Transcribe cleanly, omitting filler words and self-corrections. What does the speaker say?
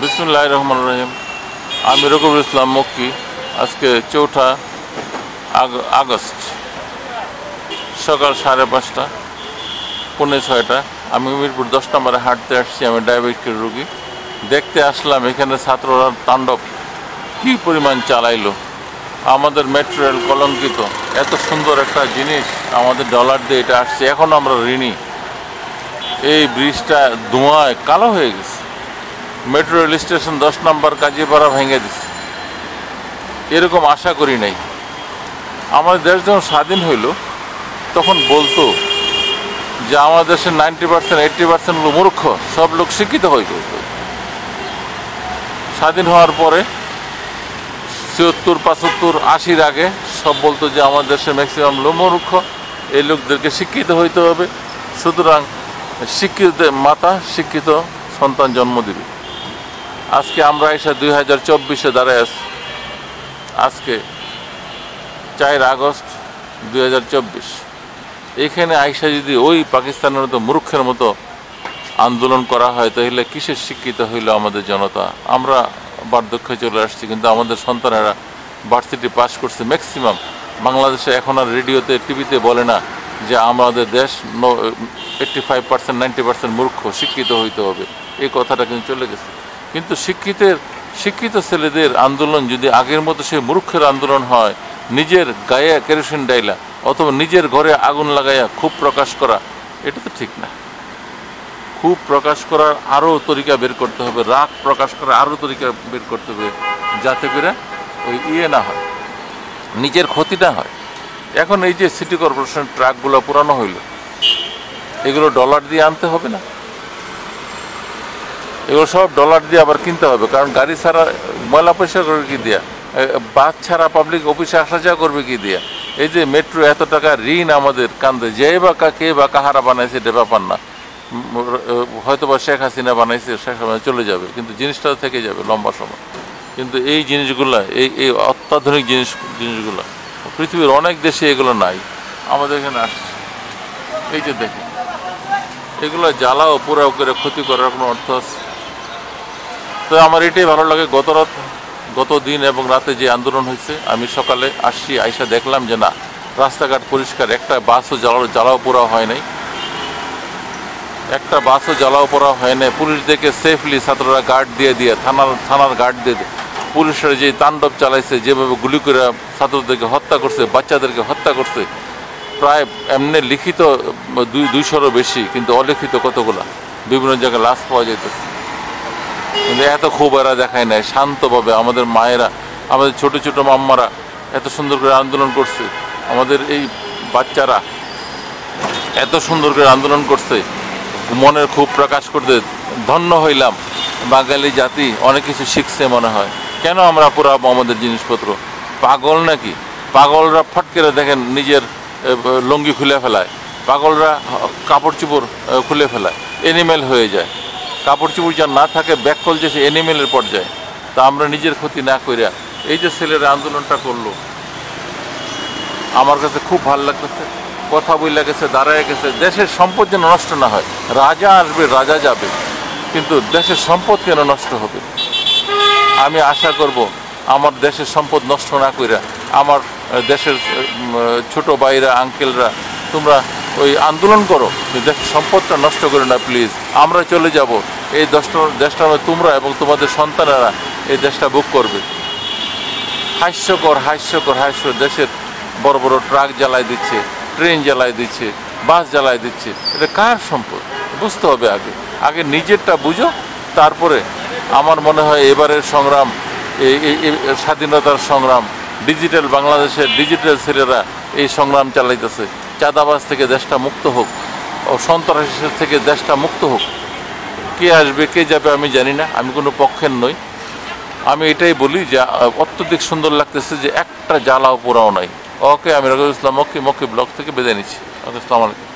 বিসমিল্লাহির রহমানির রহিম। আমি রকিবুল ইসলাম মক্কি। আজকে 4 আগস্ট সকাল 5:30 5:45 আমি মিরপুর 10 নম্বরে হাঁটতে আসছি। আমি ডায়াবেটিকের রোগী। দেখতে আসলাম এখানে ছাত্ররা তাণ্ডব কী পরিমাণ চালাইলো। আমাদের মেট্রো রেল কলঙ্কিত। এত সুন্দর একটা জিনিস আমাদের ডলার দিয়ে এটা আসছে, এখন আমরা ঋণী। এই ব্রিজটা ধোঁয়ায় কালো হয়ে গেছে। মেট্রো রেল স্টেশন 10 নম্বর কাজীপাড়া ভেঙে দিচ্ছে। এরকম আশা করি নাই। আমাদের দেশ যখন স্বাধীন হইল তখন বলতো যে আমাদের দেশের 90% 80% লোক মূর্খ, সব লোক শিক্ষিত হইত। স্বাধীন হওয়ার পরে 74, 75, 80-র আগে সব বলতো যে আমাদের দেশের ম্যাক্সিমাম লোক মূর্খ, এই লোকদেরকে শিক্ষিত হইতে হবে, সুতরাং শিক্ষিত মাতা শিক্ষিত সন্তান জন্ম দিবে। আজকে আমরা এসে 2024-এ দাঁড়ায় আছি। আজকে 4 আগস্ট 2024। এখানে আইসা যদি ওই পাকিস্তানের মতো মূর্খের মতো আন্দোলন করা হয় তাহলে কিসের শিক্ষিত হইল আমাদের জনতা? আমরা বার্ধক্যে চলে আসছি, কিন্তু আমাদের সন্তানেরা ভার্সিটি পাস করছে ম্যাক্সিমাম। বাংলাদেশে এখন আর রেডিওতে টিভিতে বলে না যে আমাদের দেশ 85% 90% মূর্খ, শিক্ষিত হইতে হবে। এই কথাটা কিন্তু চলে গেছে। কিন্তু শিক্ষিত ছেলেদের আন্দোলন যদি আগের মতো সে মূর্খের আন্দোলন হয়, নিজের গায়ে কেরোসিন ডাইলা অথবা নিজের ঘরে আগুন লাগাইয়া ক্ষোভ প্রকাশ করা, এটা তো ঠিক না। ক্ষোভ প্রকাশ করার আরও তরিকা বের করতে হবে, রাগ প্রকাশ করার আরও তরিকা বের করতে হবে, যাতে করে ওই না হয়, নিজের ক্ষতি না হয়। এখন এই যে সিটি কর্পোরেশনের ট্রাকগুলো পুরানো হইল, এগুলো ডলার দিয়ে আনতে হবে না? এগুলো সব ডলার দিয়ে আবার কিনতে হবে, কারণ গাড়ি ছাড়া ময়লা পয়সা করবে কি দিয়া? বাস ছাড়া পাবলিক অফিসে আসা যাওয়া করবে কি দিয়া? এই যে মেট্রো এত টাকা ঋণ আমাদের কান্দে, যে বা কে বা কাহারা বানাইছে এটা ব্যাপার না। হয়তো বা শেখ হাসিনা বানাইছে, শেখ হাসিনা চলে যাবে, কিন্তু জিনিসটা থেকে যাবে লম্বা সময়। কিন্তু এই জিনিসগুলো, এই অত্যাধুনিক জিনিসগুলো পৃথিবীর অনেক দেশে এগুলো নাই, আমাদের এখানে আসছে। এই যে দেখেন, এগুলো জ্বালাও পোড়াও করে ক্ষতি করার কোনো অর্থ আছে? তো আমার এটাই ভালো লাগে। গত দিন এবং রাতে যে আন্দোলন হয়েছে, আমি সকালে আসছি, আইসা দেখলাম যে না, রাস্তাঘাট পরিষ্কার। একটা বাসও জ্বালাও পোড়াও হয় নাই, একটা বাসও জ্বালাও পোড়াও হয় নাই। পুলিশদেরকে সেফলি ছাত্ররা গার্ড দিয়ে থানার গার্ড দিয়ে পুলিশের যে তাণ্ডব চালাইছে, যেভাবে গুলি করে ছাত্রদেরকে হত্যা করছে, বাচ্চাদেরকে হত্যা করছে, প্রায় এমনি লিখিত 200-রও বেশি, কিন্তু অলিখিত কতগুলা বিভিন্ন জায়গায় লাশ পাওয়া যাইতেছে। কিন্তু এত ক্ষোভ এরা দেখায় নাই, শান্তভাবে আমাদের মায়েরা, আমাদের ছোট ছোট মাম্মারা এত সুন্দর করে আন্দোলন করছে। আমাদের এই বাচ্চারা এত সুন্দর করে আন্দোলন করছে, মনের ক্ষোভ প্রকাশ করতে ধন্য হইলাম। বাঙালি জাতি অনেক কিছু শিখছে মনে হয়। কেন আমরা পুরাবো আমাদের জিনিসপত্র? পাগল নাকি? পাগলরা ফট করে দেখেন নিজের লুঙ্গি খুলে ফেলায়, পাগলরা কাপড় চোপড় খুলে ফেলায়, এনিমেল হয়ে যায়। কাপড় চোপড় যার না থাকে ব্যাককল যে সে এনিমেলের পর্যায়ে। তা আমরা নিজের ক্ষতি না কইরা এই যে ছেলেরা আন্দোলনটা করলো, আমার কাছে খুব ভালো লাগতেছে। কথা বইলা গেছে, দাঁড়ায় গেছে। দেশের সম্পদ যেন নষ্ট না হয়। রাজা আসবে, রাজা যাবে, কিন্তু দেশের সম্পদ কেন নষ্ট হবে? আমি আশা করব আমার দেশের সম্পদ নষ্ট না কইরা, আমার দেশের ছোট ভাইরা, আঙ্কেলরা, তোমরা ওই আন্দোলন করো, দেশের সম্পদটা নষ্ট করে না প্লিজ। আমরা চলে যাব, এই দেশটা তোমরা এবং তোমাদের সন্তানেরা এই দেশটা বুক করবে। হাস্যকর দেশের বড় বড় ট্রাক জ্বালায় দিচ্ছে, ট্রেন জ্বালায় দিচ্ছে, বাস জ্বালায় দিচ্ছে। এটা কার সম্পদ বুঝতে হবে। আগে নিজেরটা বুঝো, তারপরে আমার মনে হয় এবারের সংগ্রাম, এই স্বাধীনতার সংগ্রাম, ডিজিটাল বাংলাদেশের ডিজিটাল ছেলেরা এই সংগ্রাম চালাইতেছে। চাঁদাবাজ থেকে দেশটা মুক্ত হোক, ও সন্ত্রাসের থেকে দেশটা মুক্ত হোক। কে আসবে কে যাবে আমি জানি না, আমি কোনো পক্ষের নই। আমি এটাই বলি যে অত্যধিক সুন্দর লাগতেছে যে একটা জ্বালাও পোড়াও নাই। ওকে, আমি রকিবুল ইসলাম মক্কি ব্লগ থেকে বিদায় নিচ্ছি। ওকে, আসসালামু আলাইকুম।